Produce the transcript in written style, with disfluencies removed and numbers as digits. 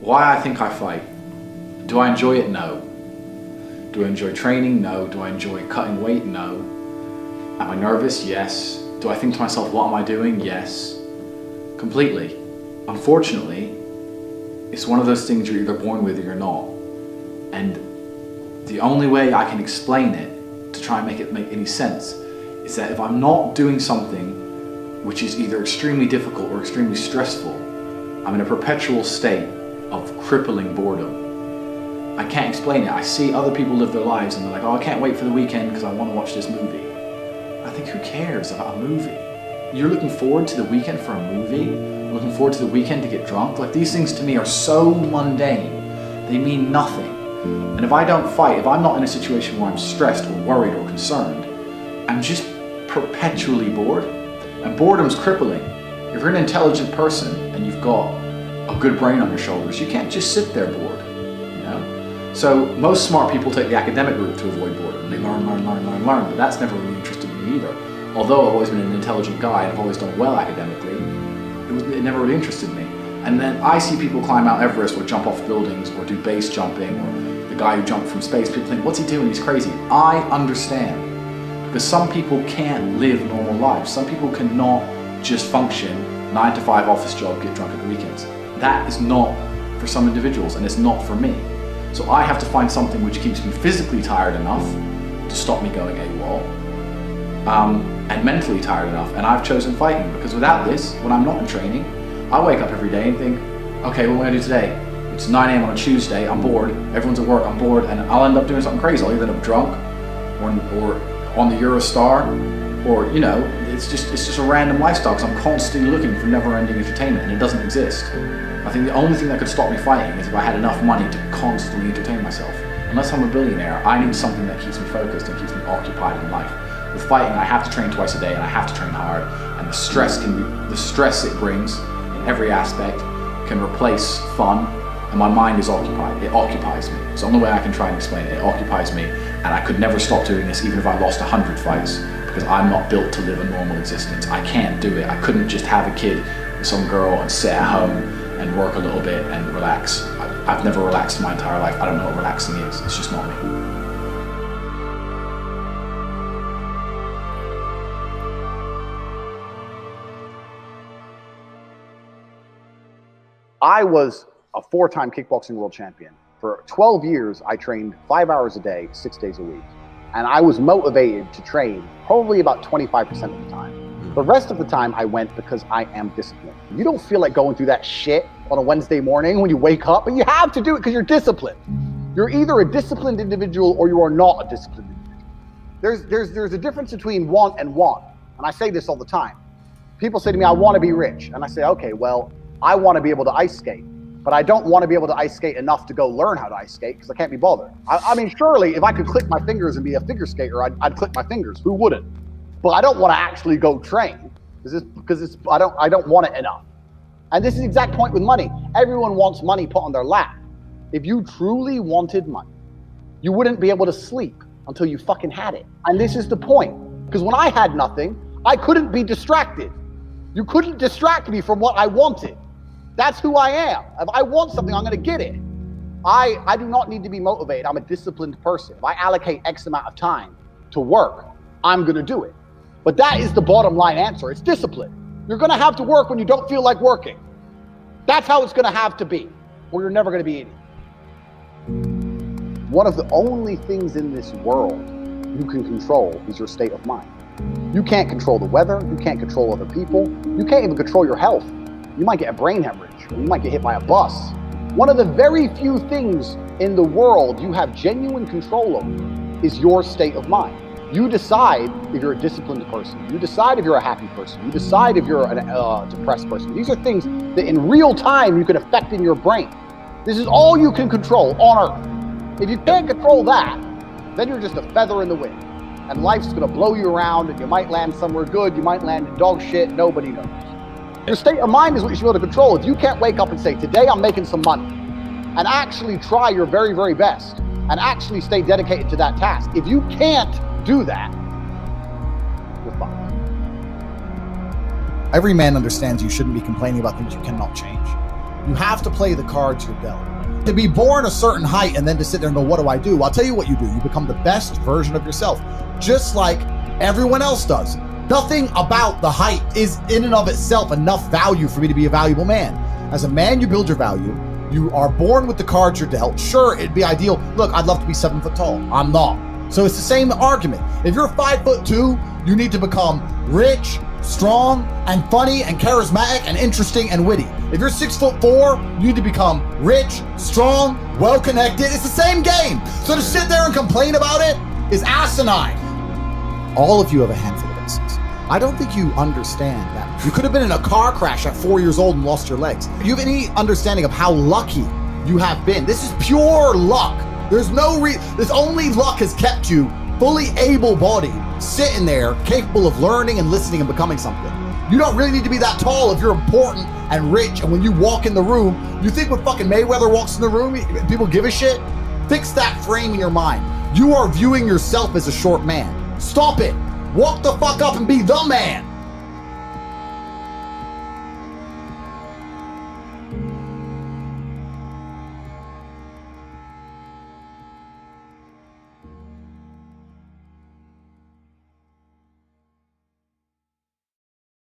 Why I think I fight. Do I enjoy it? No. Do I enjoy training? No. Do I enjoy cutting weight? No. Am I nervous? Yes. Do I think to myself, what am I doing? Yes. Completely. Unfortunately, it's one of those things you're either born with or you're not. And the only way I can explain it, to try and make it make any sense, is that if I'm not doing something which is either extremely difficult or extremely stressful, I'm in a perpetual state of crippling boredom. I can't explain it. I see other people live their lives and they're like, oh, I can't wait for the weekend because I want to watch this movie. I think, who cares about a movie? You're looking forward to the weekend for a movie? Looking forward to the weekend to get drunk? Like, these things to me are so mundane. They mean nothing. And if I don't fight, if I'm not in a situation where I'm stressed or worried or concerned, I'm just perpetually bored. And boredom's crippling. If you're an intelligent person and you've got a good brain on your shoulders, you can't just sit there bored, you know? So most smart people take the academic route to avoid boredom. They learn, but that's never really interested me either. Although I've always been an intelligent guy and I've always done well academically, it never really interested me. And then I see people climb Mount Everest or jump off buildings or do base jumping, or the guy who jumped from space. People think, what's he doing? He's crazy. I understand. Because some people can't live normal lives. Some people cannot just function 9 to 5 office job, get drunk at the weekends. That is not for some individuals, and it's not for me. So I have to find something which keeps me physically tired enough to stop me going AWOL, and mentally tired enough. And I've chosen fighting, because without this, when I'm not in training, I wake up every day and think, okay, what am I gonna do today? It's 9 a.m. on a Tuesday, I'm bored, everyone's at work, I'm bored, and I'll end up doing something crazy. I'll either end up drunk or on the Eurostar, or, you know, it's just a random lifestyle, because I'm constantly looking for never-ending entertainment, and it doesn't exist. I think the only thing that could stop me fighting is if I had enough money to constantly entertain myself. Unless I'm a billionaire, I need something that keeps me focused and keeps me occupied in life. With fighting, I have to train twice a day, and I have to train hard, and the stress it brings in every aspect can replace fun, and my mind is occupied. It occupies me. It's the only way I can try and explain it. It occupies me, and I could never stop doing this even if I lost 100 fights, because I'm not built to live a normal existence. I can't do it. I couldn't just have a kid with some girl and sit at home and work a little bit and relax. I've never relaxed in my entire life. I don't know what relaxing is. It's just not me. I was a 4-time kickboxing world champion. For 12 years, I trained 5 hours a day, 6 days a week. And I was motivated to train probably about 25% of the time. The rest of the time I went because I am disciplined. You don't feel like going through that shit on a Wednesday morning when you wake up, but you have to do it because you're disciplined. You're either a disciplined individual or you are not a disciplined individual. There's a difference between want and want. And I say this all the time. People say to me, I want to be rich. And I say, okay, well, I want to be able to ice skate, but I don't want to be able to ice skate enough to go learn how to ice skate because I can't be bothered. I mean, surely if I could click my fingers and be a figure skater, I'd click my fingers. Who wouldn't? But I don't want to actually go train because I don't want it enough. And this is the exact point with money. Everyone wants money put on their lap. If you truly wanted money, you wouldn't be able to sleep until you fucking had it. And this is the point. Because when I had nothing, I couldn't be distracted. You couldn't distract me from what I wanted. That's who I am. If I want something, I'm going to get it. I do not need to be motivated. I'm a disciplined person. If I allocate X amount of time to work, I'm going to do it. But that is the bottom line answer. It's discipline. You're going to have to work when you don't feel like working. That's how it's going to have to be, or you're never going to be eating. One of the only things in this world you can control is your state of mind. You can't control the weather. You can't control other people. You can't even control your health. You might get a brain hemorrhage, or you might get hit by a bus. One of the very few things in the world you have genuine control over is your state of mind. You decide if you're a disciplined person. You decide if you're a happy person. You decide if you're a depressed person. These are things that in real time you can affect in your brain. This is all you can control on Earth. If you can't control that, then you're just a feather in the wind. And life's gonna blow you around, and you might land somewhere good, you might land in dog shit, nobody knows. Your state of mind is what you should be able to control. If you can't wake up and say, today I'm making some money, and actually try your very, very best, and actually stay dedicated to that task. If you can't do that, you're fucked. Every man understands you shouldn't be complaining about things you cannot change. You have to play the cards you're dealt. To be born a certain height and then to sit there and go, what do I do? I'll tell you what you do. You become the best version of yourself, just like everyone else does. Nothing about the height is in and of itself enough value for me to be a valuable man. As a man, you build your value. You are born with the cards you're dealt. Sure, it'd be ideal. Look, I'd love to be 7 foot tall. I'm not. So it's the same argument. If you're 5'2", you need to become rich, strong, and funny, and charismatic, and interesting, and witty. If you're 6'4", you need to become rich, strong, well-connected. It's the same game. So to sit there and complain about it is asinine. All of you have a handful of aces. I don't think you understand that. You could have been in a car crash at 4 years old and lost your legs. Do you have any understanding of how lucky you have been? This is pure luck. There's only luck has kept you fully able-bodied, sitting there, capable of learning and listening and becoming something. You don't really need to be that tall if you're important and rich, and when you walk in the room, you think when fucking Mayweather walks in the room, people give a shit? Fix that frame in your mind. You are viewing yourself as a short man. Stop it. Walk the fuck up and be the man.